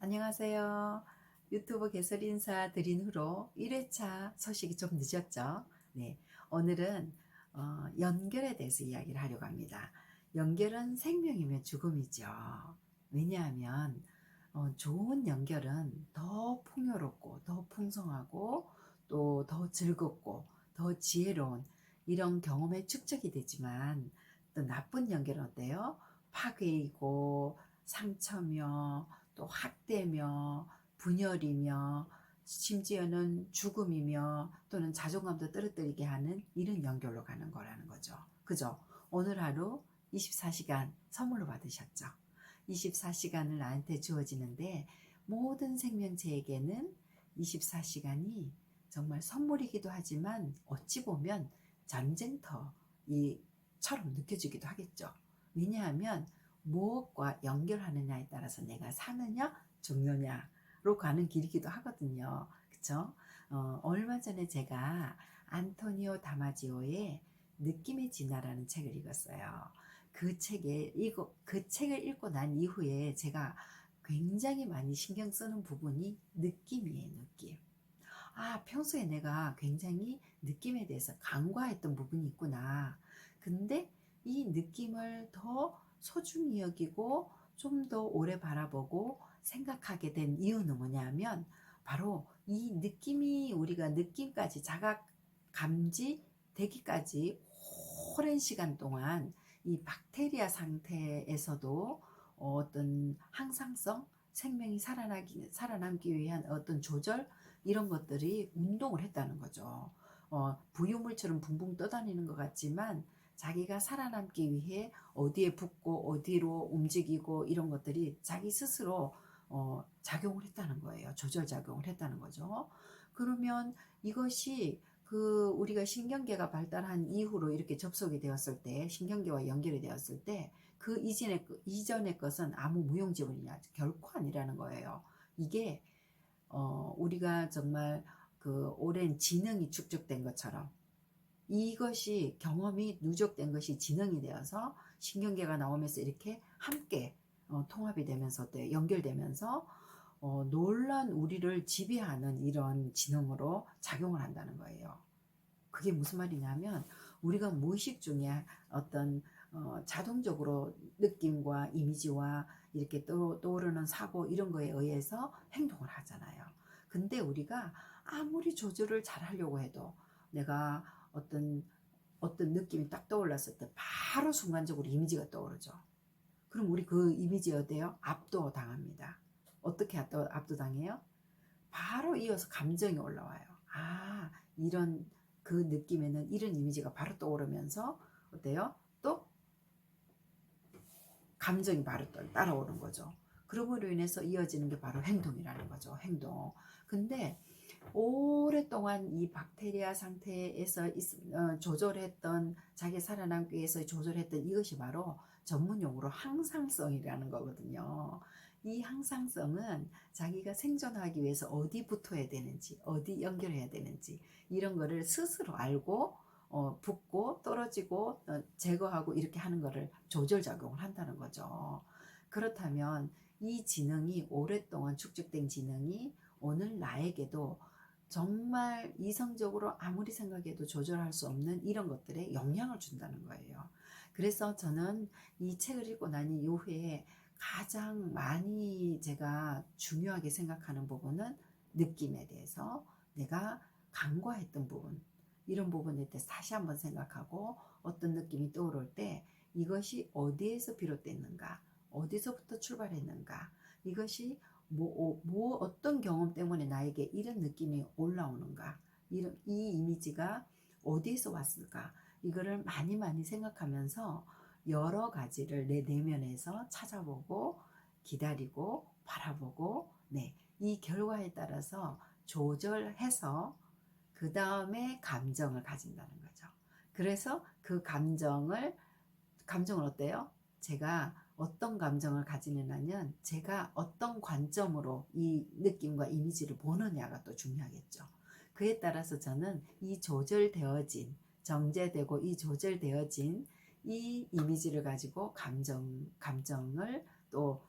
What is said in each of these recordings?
안녕하세요. 유튜브 개설 인사 드린 후로 1회차 소식이 좀 늦었죠. 네, 오늘은 연결에 대해서 이야기를 하려고 합니다. 연결은 생명이며 죽음이죠. 왜냐하면 좋은 연결은 더 풍요롭고 더 풍성하고 또 더 즐겁고 더 지혜로운 이런 경험의 축적이 되지만, 또 나쁜 연결은 어때요? 파괴이고 상처며 또 학대며 분열이며 심지어는 죽음이며 또는 자존감도 떨어뜨리게 하는 이런 연결로 가는 거라는 거죠. 그죠? 오늘 하루 24시간 선물로 받으셨죠? 24시간을 나한테 주어지는데, 모든 생명체에게는 24시간이 정말 선물이기도 하지만 어찌 보면 전쟁터처럼 느껴지기도 하겠죠. 왜냐하면 무엇과 연결하느냐에 따라서 내가 사느냐 죽느냐로 가는 길이기도 하거든요. 그쵸? 얼마 전에 제가 안토니오 다마지오의 느낌의 진화라는 책을 읽었어요. 그 책을 읽고 난 이후에 제가 굉장히 많이 신경 쓰는 부분이 느낌이에요, 느낌. 평소에 내가 굉장히 느낌에 대해서 간과했던 부분이 있구나. 근데 이 느낌을 더 소중히 여기고 좀 더 오래 바라보고 생각하게 된 이유는 뭐냐면, 바로 이 느낌이 우리가 느낌까지 자각 감지 되기까지 오랜 시간 동안 이 박테리아 상태에서도 어떤 항상성, 생명이 살아남기 위한 어떤 조절, 이런 것들이 운동을 했다는 거죠. 부유물처럼 붕붕 떠다니는 것 같지만 자기가 살아남기 위해 어디에 붙고 어디로 움직이고 이런 것들이 자기 스스로 작용을 했다는 거예요. 조절 작용을 했다는 거죠. 그러면 이것이 우리가 신경계가 발달한 이후로 이렇게 접속이 되었을 때, 신경계와 연결이 되었을 때, 그 이전의 것은 아무 무용지물이냐, 결코 아니라는 거예요. 이게 우리가 정말 오랜 지능이 축적된 것처럼, 이것이 경험이 누적된 것이 지능이 되어서 신경계가 나오면서 이렇게 함께 통합이 되면서 연결되면서 놀란 우리를 지배하는 이런 지능으로 작용을 한다는 거예요. 그게 무슨 말이냐면, 우리가 무의식 중에 어떤 자동적으로 느낌과 이미지와 이렇게 떠오르는 사고, 이런 거에 의해서 행동을 하잖아요. 근데 우리가 아무리 조절을 잘 하려고 해도, 내가 어떤 느낌이 딱 떠올랐을 때 바로 순간적으로 이미지가 떠오르죠. 그럼 우리 그 이미지 어때요? 압도당합니다. 어떻게 압도당해요? 바로 이어서 감정이 올라와요. 이런 그 느낌에는 이런 이미지가 바로 떠오르면서 어때요? 또 감정이 바로 따라오는 거죠. 그럼으로 인해서 이어지는 게 바로 행동이라는 거죠. 행동. 근데 오랫동안 이 박테리아 상태에서 조절했던, 자기 살아남기 위해서 조절했던 이것이 바로 전문용어로 항상성이라는 거거든요. 이 항상성은 자기가 생존하기 위해서 어디 붙어야 되는지, 어디 연결해야 되는지, 이런 거를 스스로 알고 붙고 떨어지고 제거하고 이렇게 하는 거를 조절작용을 한다는 거죠. 그렇다면 이 지능이, 오랫동안 축적된 지능이 오늘 나에게도 정말 이성적으로 아무리 생각해도 조절할 수 없는 이런 것들에 영향을 준다는 거예요. 그래서 저는 이 책을 읽고 난 이후에 가장 많이 제가 중요하게 생각하는 부분은 느낌에 대해서, 내가 간과했던 부분, 이런 부분에 대해서 다시 한번 생각하고, 어떤 느낌이 떠오를 때 이것이 어디에서 비롯됐는가, 어디서부터 출발했는가, 이것이 어떤 경험 때문에 나에게 이런 느낌이 올라오는가, 이 이미지가 어디에서 왔을까, 이거를 많이 많이 생각하면서 여러 가지를 내 내면에서 찾아보고 기다리고 바라보고, 이 결과에 따라서 조절해서 그 다음에 감정을 가진다는 거죠. 그래서 그 감정을 어때요? 제가 어떤 감정을 가지느냐면, 제가 어떤 관점으로 이 느낌과 이미지를 보느냐가 또 중요하겠죠. 그에 따라서 저는 이 정제되고 이 조절되어진 이 이미지를 가지고 감정을 또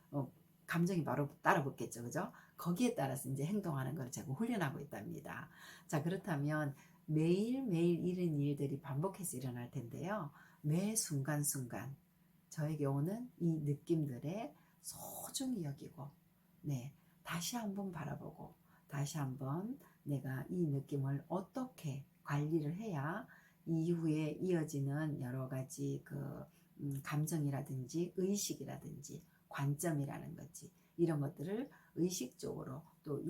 감정이 바로 따라 붙겠죠. 그죠? 거기에 따라서 이제 행동하는 걸 제가 훈련하고 있답니다. 자, 그렇다면 매일매일 이런 일들이 반복해서 일어날 텐데요. 매 순간순간 저에게 오는 이 느낌들에 소중히 여기고, 네, 다시 한번 바라보고, 다시 한번 내가 이 느낌을 어떻게 관리를 해야 이후에 이어지는 여러 가지 감정이라든지 의식이라든지 관점이라는 거지, 이런 것들을 의식적으로 또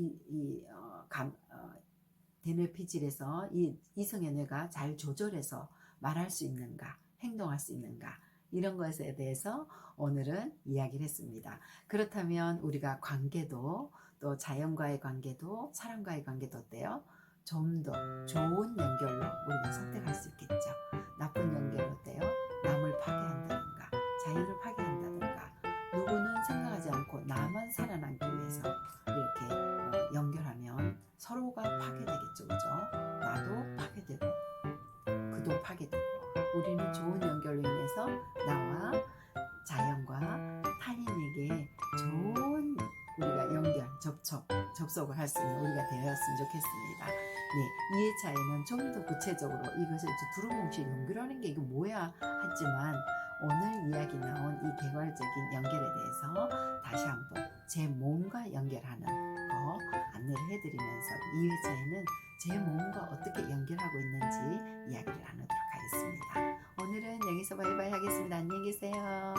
대뇌피질에서 이 이성의 뇌가 잘 조절해서 말할 수 있는가, 행동할 수 있는가, 이런 것에 대해서 오늘은 이야기를 했습니다. 그렇다면 우리가 관계도, 또 자연과의 관계도, 사람과의 관계도 어때요? 좀 더 좋은 연결로 우리가 선택할 수 있겠죠. 나쁜 연결 어때요? 남을 파괴한다든가 자연을 파괴한다든가, 누구는 생각하지 않고 나만 살아남기 위해서 이렇게 연결하면 서로가 파괴되겠죠. 그죠? 나도 파괴되고 그도 파괴되고, 우리는 좋은 연결로 인해서 나와 자연과 타인에게 좋은 우리가 연결, 접속을 할 수 있는 우리가 되었으면 좋겠습니다. 네, 2회차에는 좀 더 구체적으로 이것을 이제 두루뭉실 연결하는 게 이거 뭐야 하지만, 오늘 이야기 나온 이 개괄적인 연결에 대해서 다시 한번 제 몸과 연결하는 거 안내를 해드리면서 2회차에는 제 몸과 어떻게 연결하고 있는지 이야기를 나누도록 하겠습니다. 오늘은 여기서 바이바이 하겠습니다. 안녕히 계세요.